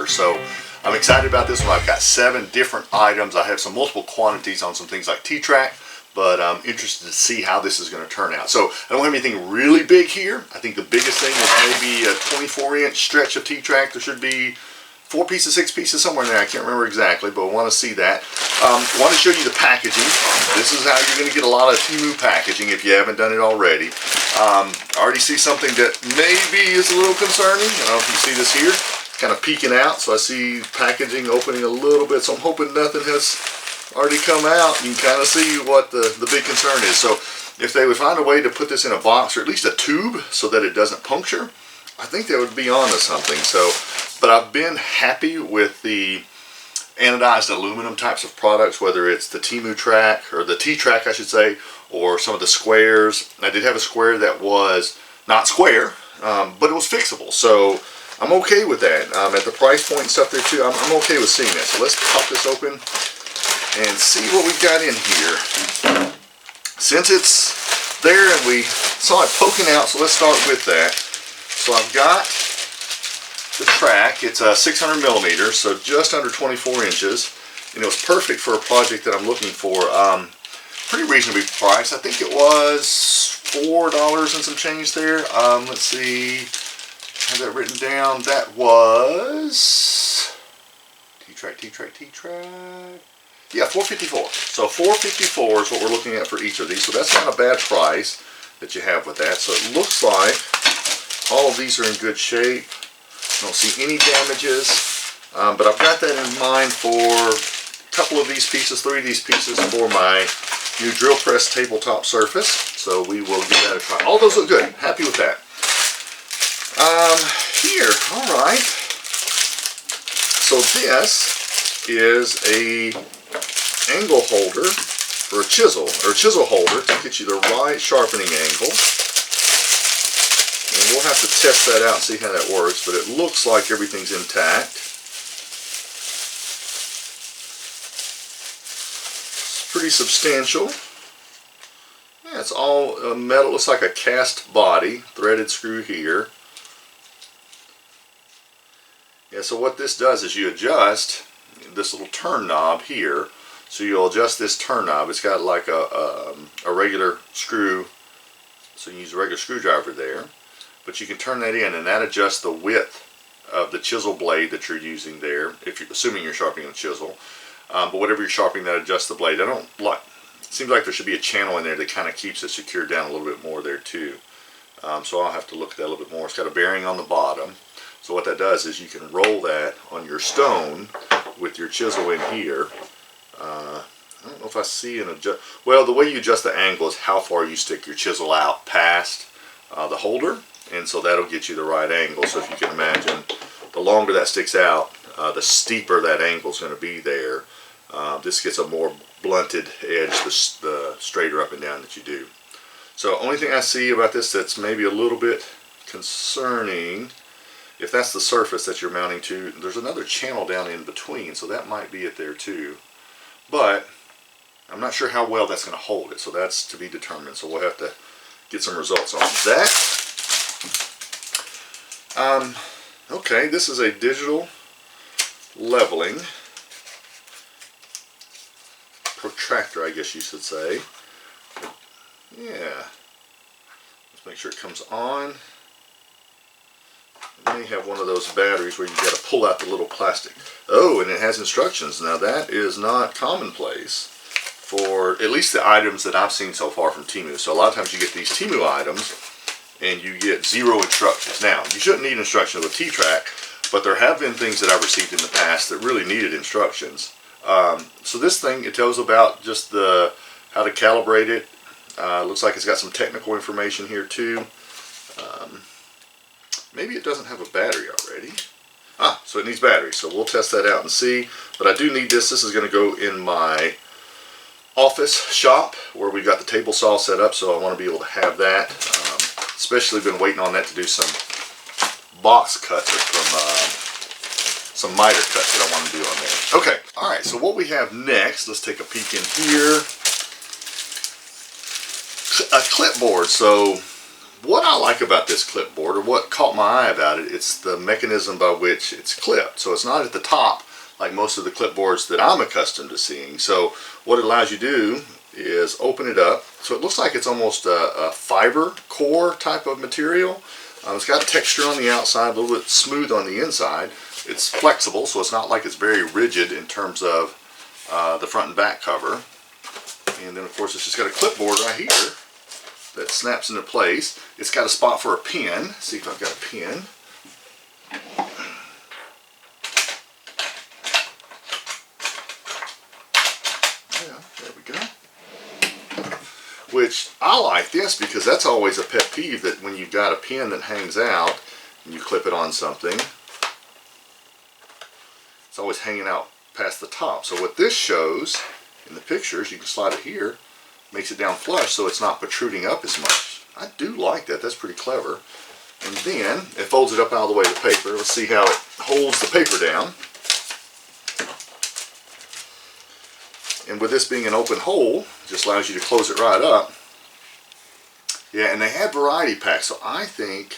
So I'm excited about this one. I've got 7 different items. I have some multiple quantities on some things like T-Track, but I'm interested to see how this is going to turn out. So I don't have anything really big here. I think the biggest thing is maybe a 24-inch stretch of T-Track. There should be 4 pieces, 6 pieces, somewhere in there. I can't remember exactly, but I want to see that. I want to show you the packaging. This is how you're going to get a lot of TEMU packaging if you haven't done it already. I already see something that maybe is a little concerning. I don't know if you see this here. Kind of peeking out, so I see packaging opening a little bit, so I'm hoping nothing has already come out. You can kind of see what the big concern is. So if they would find a way to put this in a box or at least a tube so that it doesn't puncture, I think they would be on to something. So, but I've been happy with the anodized aluminum types of products, whether it's the TEMU track, or the T-Track I should say, or some of the squares. I did have a square that was not square, but it was fixable. So I'm okay with that. At the price point and stuff there too, I'm okay with seeing that. So let's pop this open and see what we've got in here. Since it's there and we saw it poking out, so let's start with that. So I've got the track. It's a 600 millimeters, so just under 24 inches. And it was perfect for a project that I'm looking for. Pretty reasonably priced. I think it was $4 and some change there. Let's see. I have that written down. That was T-Track. Yeah, $4.54. So $4.54 is what we're looking at for each of these. So that's not a bad price that you have with that. So it looks like all of these are in good shape. I don't see any damages. But I've got that in mind for a couple of these pieces, 3 of these pieces for my new drill press tabletop surface. So we will give that a try. All those look good. Happy with that. Here, alright, so this is a angle holder for a chisel, or a chisel holder to get you the right sharpening angle. And we'll have to test that out and see how that works, but it looks like everything's intact. It's pretty substantial. Yeah, it's all metal. Looks like a cast body, threaded screw here. Yeah, so what this does is you adjust this little turn knob here. So you'll adjust this turn knob. It's got like a regular screw, so you use a regular screwdriver there. But you can turn that in, and that adjusts the width of the chisel blade that you're using there, if you're assuming you're sharpening a chisel. But whatever you're sharpening, that adjusts the blade. It seems like there should be a channel in there that kind of keeps it secured down a little bit more there too. So I'll have to look at that a little bit more. It's got a bearing on the bottom. So what that does is you can roll that on your stone with your chisel in here. I don't know if I see an adjust. Well, the way you adjust the angle is how far you stick your chisel out past the holder, and so that'll get you the right angle. So if you can imagine, the longer that sticks out, the steeper that angle is going to be there. This gets a more blunted edge the straighter up and down that you do. So only thing I see about this that's maybe a little bit concerning, if that's the surface that you're mounting to, there's another channel down in between, so that might be it there too. But I'm not sure how well that's going to hold it, so that's to be determined. So we'll have to get some results on that. Okay, this is a digital leveling protractor, I guess you should say. Yeah. Let's make sure it comes on. It may have one of those batteries where you got to pull out the little plastic. Oh, and it has instructions. Now that is not commonplace for at least the items that I've seen so far from TEMU. So a lot of times you get these TEMU items and you get 0 instructions. Now, you shouldn't need instructions with T-Track, but there have been things that I've received in the past that really needed instructions. So this thing, it tells about just how to calibrate it. Looks like it's got some technical information here too. Maybe it doesn't have a battery already. So it needs batteries, so we'll test that out and see. But I do need this. This is going to go in my office shop where we've got the table saw set up, so I want to be able to have that. Especially been waiting on that to do some box cuts or some miter cuts that I want to do on there. Okay, alright, so what we have next, let's take a peek in here. A clipboard. So what I like about this clipboard, or what caught my eye about it, it's the mechanism by which it's clipped. So it's not at the top like most of the clipboards that I'm accustomed to seeing. So what it allows you to do is open it up. So it looks like it's almost a fiber core type of material. It's got texture on the outside, a little bit smooth on the inside. It's flexible, so it's not like it's very rigid in terms of the front and back cover. And then of course it's just got a clipboard right here that snaps into place. It's got a spot for a pen. Let's see if I've got a pen. Yeah, there we go. Which I like this because that's always a pet peeve, that when you've got a pen that hangs out and you clip it on something, it's always hanging out past the top. So what this shows in the pictures, you can slide it here, makes it down flush so it's not protruding up as much. I do like that. That's pretty clever. And then it folds it up out of the way of the paper. Let's see how it holds the paper down. And with this being an open hole, it just allows you to close it right up. Yeah, and they have variety packs, so I think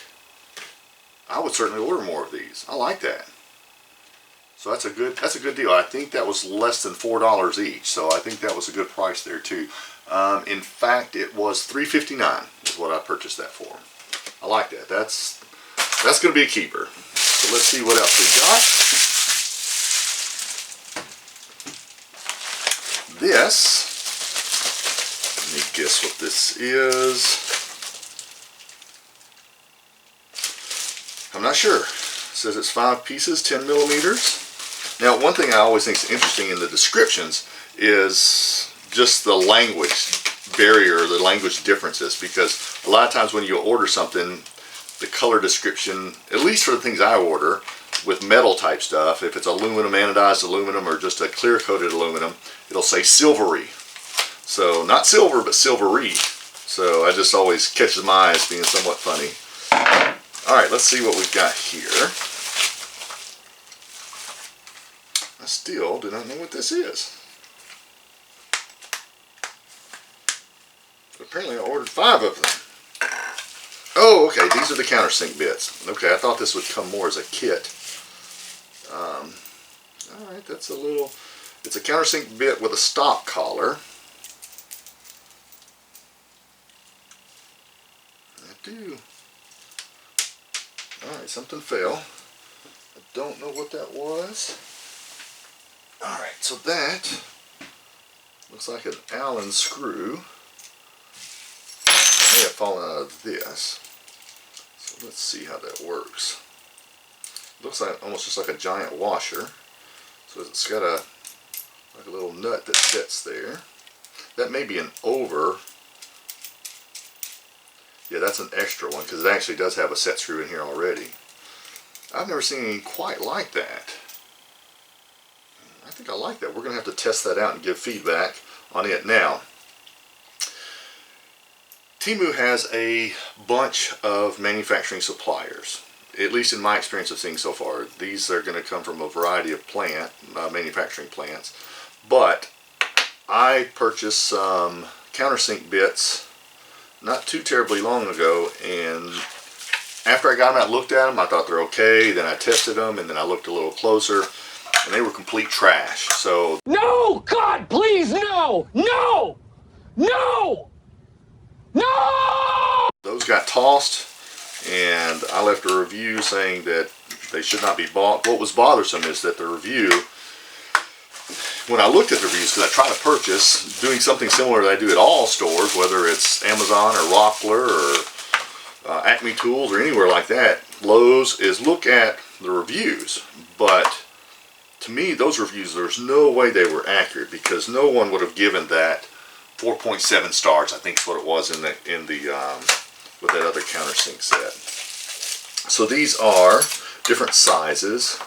I would certainly order more of these. I like that. So that's a good deal. I think that was less than $4 each, so I think that was a good price there too. In fact, it was $3.59 is what I purchased that for. I like that. That's going to be a keeper. So let's see what else we got. This, let me guess what this is. I'm not sure. It says it's 5 pieces, 10 millimeters. Now, one thing I always think is interesting in the descriptions is just the language barrier, the language differences, because a lot of times when you order something, the color description, at least for the things I order, with metal type stuff, if it's aluminum, anodized aluminum, or just a clear coated aluminum, it'll say silvery. So not silver, but silvery. So I just always catches my eye as being somewhat funny. Alright, let's see what we've got here. I still do not know what this is. But apparently I ordered 5 of them. Oh, okay, these are the countersink bits. Okay, I thought this would come more as a kit. Alright, that's a little, it's a countersink bit with a stop collar. I do. Alright, something fell. I don't know what that was. Alright, so that looks like an Allen screw. It may have fallen out of this. So let's see how that works. It looks like almost just like a giant washer. So it's got a like a little nut that sits there. That may be an over. Yeah, that's an extra one because it actually does have a set screw in here already. I've never seen anything quite like that. I think I like that. We're going to have to test that out and give feedback on it. Now, TEMU has a bunch of manufacturing suppliers, at least in my experience of seeing so far. These are going to come from a variety of manufacturing plants, but I purchased some countersink bits not too terribly long ago, and after I got them out and looked at them, I thought they're okay. Then I tested them, and then I looked a little closer, and they were complete trash. So no, God, please, no, no, no, no! Those got tossed, and I left a review saying that they should not be bought. What was bothersome is that the review, when I looked at the reviews, because I try to purchase, doing something similar that I do at all stores, whether it's Amazon or Rockler or Acme Tools or anywhere like that, Lowe's, is look at the reviews. But to me, those reviews, there's no way they were accurate, because no one would have given that 4.7 stars, I think is what it was in the with that other countersink set. So these are different sizes.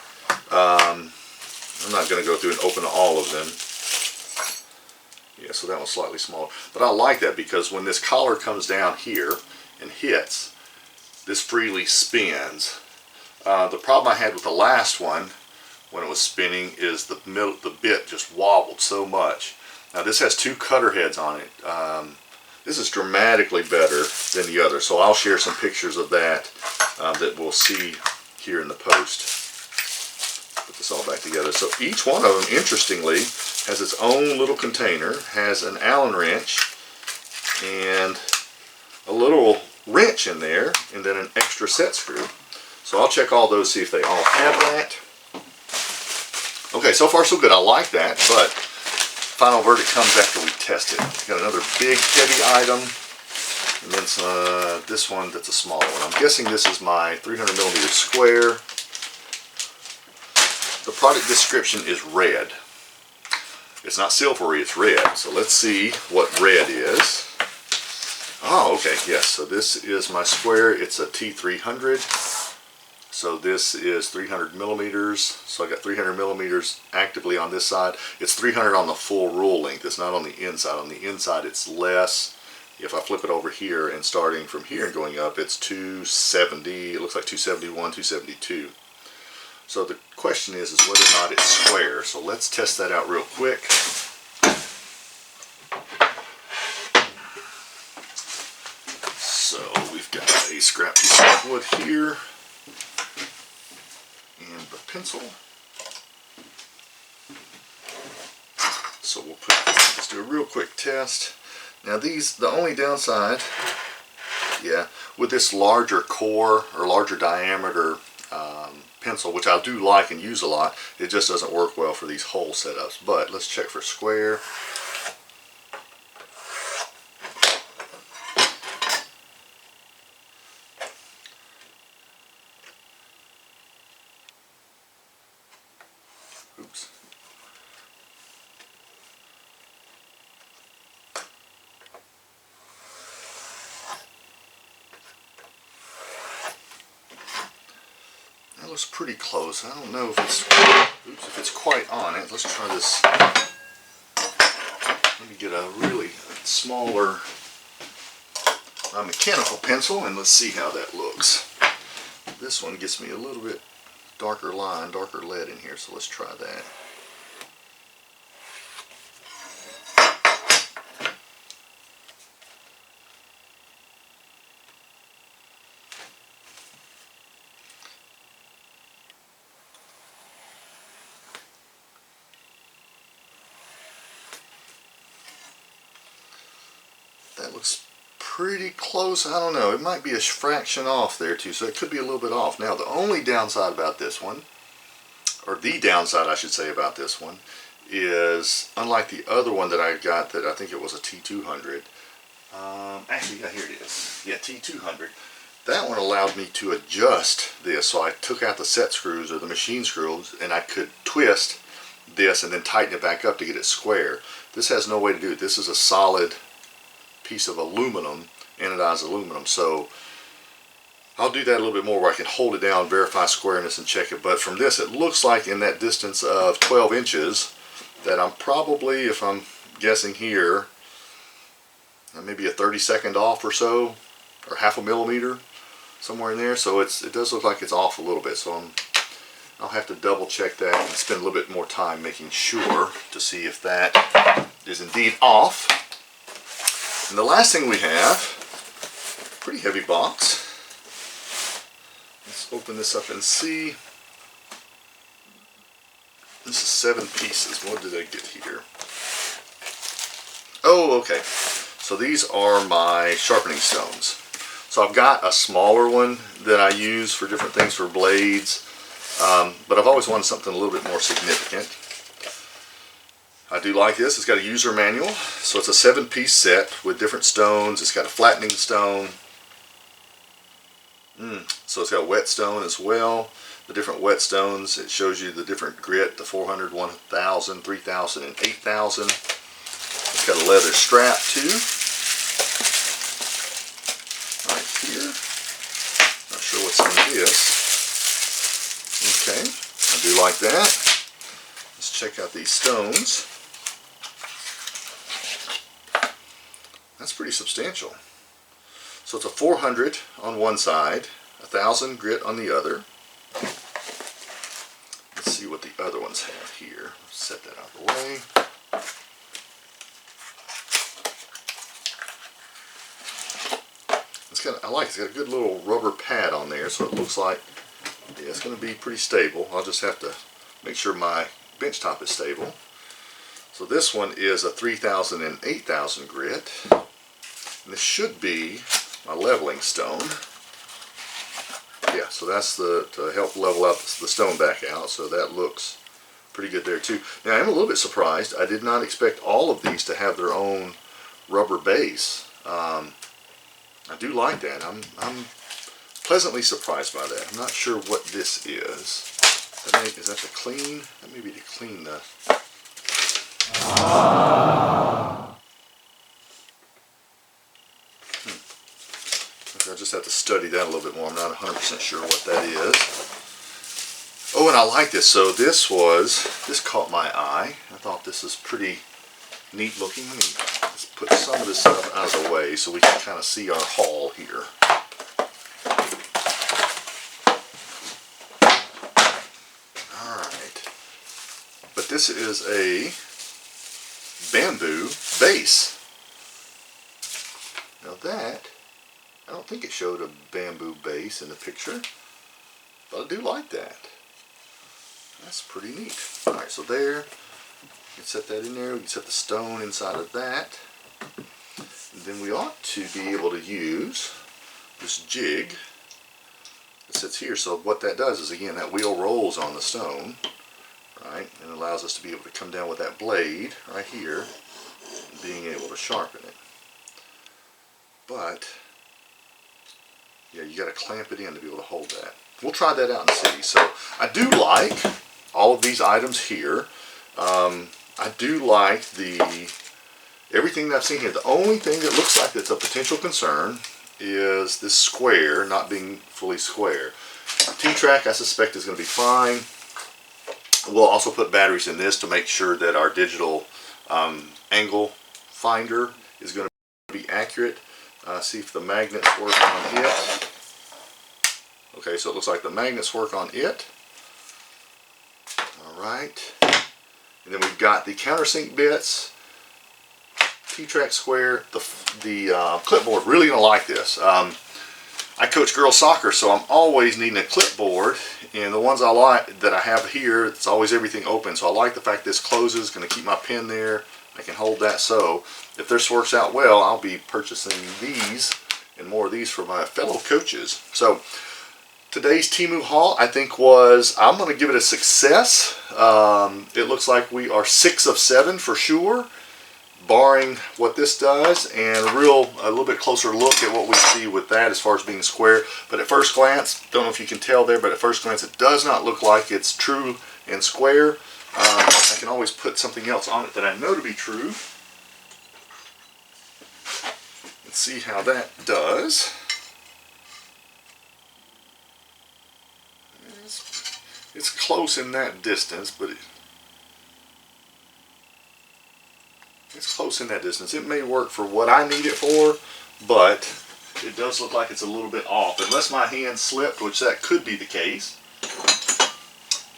I'm not going to go through and open all of them. Yeah, so that one's slightly smaller. But I like that because when this collar comes down here and hits, this freely spins. The problem I had with the last one when it was spinning is the bit just wobbled so much. Now this has 2 cutter heads on it. This is dramatically better than the other, so I'll share some pictures of that that we'll see here in the post. Put this all back together. So each one of them, interestingly, has its own little container, has an Allen wrench and a little wrench in there, and then an extra set screw. So I'll check all those, see if they all have that. Okay, so far so good. I like that, but final verdict comes after we test it. Got another big heavy item, and then this one that's a smaller one. I'm guessing this is my 300mm square. The product description is red. It's not silvery, it's red. So let's see what red is. Oh, okay, yes. So this is my square. It's a T300. So this is 300mm. So I got 300mm actively on this side. It's 300 on the full rule length. It's not on the inside. On the inside it's less. If I flip it over here and starting from here and going up, it's 270. It looks like 271, 272. So the question is whether or not it's square. So let's test that out real quick. So we've got a scrap piece of wood here and the pencil. So we'll let's do a real quick test. Now these, the only downside, yeah, with this larger core or larger diameter pencil, which I do like and use a lot, it just doesn't work well for these hole setups. But let's check for square. Oops. That looks pretty close. I don't know if it's quite on it. Let's try this. Let me get a really smaller mechanical pencil and let's see how that looks. This one gets me a little bit darker line, darker lead in here, so let's try that. That looks pretty close. I don't know. It might be a fraction off there too, so it could be a little bit off. Now the only downside about this one, or the downside I should say about this one, is unlike the other one that I got that I think it was a T200. Actually, yeah, here it is. Yeah, T200. That one allowed me to adjust this. So I took out the set screws or the machine screws and I could twist this and then tighten it back up to get it square. This has no way to do it. This is a solid piece of aluminum, anodized aluminum, so I'll do that a little bit more where I can hold it down, verify squareness and check it. But from this it looks like in that distance of 12 inches that I'm probably, if I'm guessing here, maybe a 32nd off or so, or half a millimeter, somewhere in there. So it does look like it's off a little bit, so I'll have to double check that and spend a little bit more time making sure to see if that is indeed off. And the last thing we have, pretty heavy box. Let's open this up and see. This is 7 pieces. What did I get here? Oh, okay. So these are my sharpening stones. So I've got a smaller one that I use for different things, for blades, but I've always wanted something a little bit more significant. I do like this. It's got a user manual. So it's a 7-piece set with different stones. It's got a flattening stone. So it's got whetstone as well. The different whetstones, it shows you the different grit, the 400, 1000, 3000, and 8000. It's got a leather strap too. Right here. Not sure what's in this. Okay, I do like that. Let's check out these stones. That's pretty substantial. So it's a 400 on one side, 1000 grit on the other. Let's see what the other ones have here. Set that out of the way. I like it. It's got a good little rubber pad on there, so it looks like, yeah, it's going to be pretty stable. I'll just have to make sure my bench top is stable. So this one is a 3000 and 8000 grit. And this should be my leveling stone. Yeah, so that's to help level out the stone back out. So that looks pretty good there too. Now I'm a little bit surprised. I did not expect all of these to have their own rubber base. I do like that. I'm pleasantly surprised by that. I'm not sure what this is. Is that to clean? That may be to clean the... Okay, I'll just have to study that a little bit more. I'm not 100% sure what that is. Oh, and I like this. So this caught my eye. I thought this is pretty neat looking. Let me just put some of this stuff out of the way so we can kind of see our haul here. Alright. But this is a bamboo base. Now that, I don't think it showed a bamboo base in the picture, but I do like that. That's pretty neat. Alright, so there, you can set that in there. We can set the stone inside of that. And then we ought to be able to use this jig that sits here. So what that does is, again, that wheel rolls on the stone, right, and allows us to be able to come down with that blade right here and being able to sharpen it. But yeah, you got to clamp it in to be able to hold that. We'll try that out and see. So I do like all of these items here. I do like everything that I've seen here. The only thing that looks like it's a potential concern is this square not being fully square. T-track I suspect is going to be fine. We'll also put batteries in this to make sure that our digital angle finder is going to be accurate. See if the magnets work on it. Okay, so it looks like the magnets work on it. Alright. And then we've got the countersink bits, T-track square, the clipboard. Really going to like this. I coach girls soccer, so I'm always needing a clipboard, and the ones I like that I have here, it's always everything open, so I like the fact this closes, going to keep my pen there. I can hold that. So if this works out well, I'll be purchasing these and more of these for my fellow coaches. So today's TEMU haul, I think I'm going to give it a success. It looks like we are 6 of 7 for sure, barring what this does, and a little bit closer look at what we see with that as far as being square. But at first glance, don't know if you can tell there, but at first glance it does not look like it's true and square. I can always put something else on it that I know to be true. Let's see how that does. It's close in that distance, but it's close in that distance. It may work for what I need it for, but it does look like it's a little bit off. Unless my hand slipped, which that could be the case.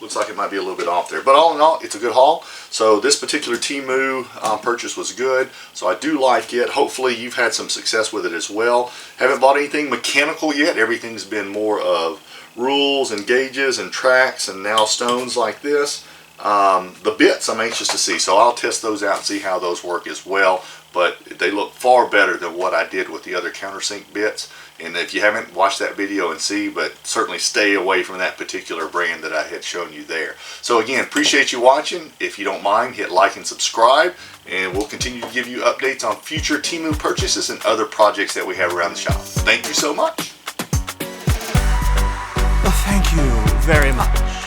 Looks like it might be a little bit off there. But all in all, it's a good haul. So this particular TEMU purchase was good. So I do like it. Hopefully you've had some success with it as well. Haven't bought anything mechanical yet. Everything's been more of rules and gauges and tracks and now stones like this. The bits I'm anxious to see. So I'll test those out and see how those work as well. But they look far better than what I did with the other countersink bits. And if you haven't watched that video and see, but certainly stay away from that particular brand that I had shown you there. So again, appreciate you watching. If you don't mind, hit like and subscribe, and we'll continue to give you updates on future TEMU purchases and other projects that we have around the shop. Thank you so much. Well, thank you very much.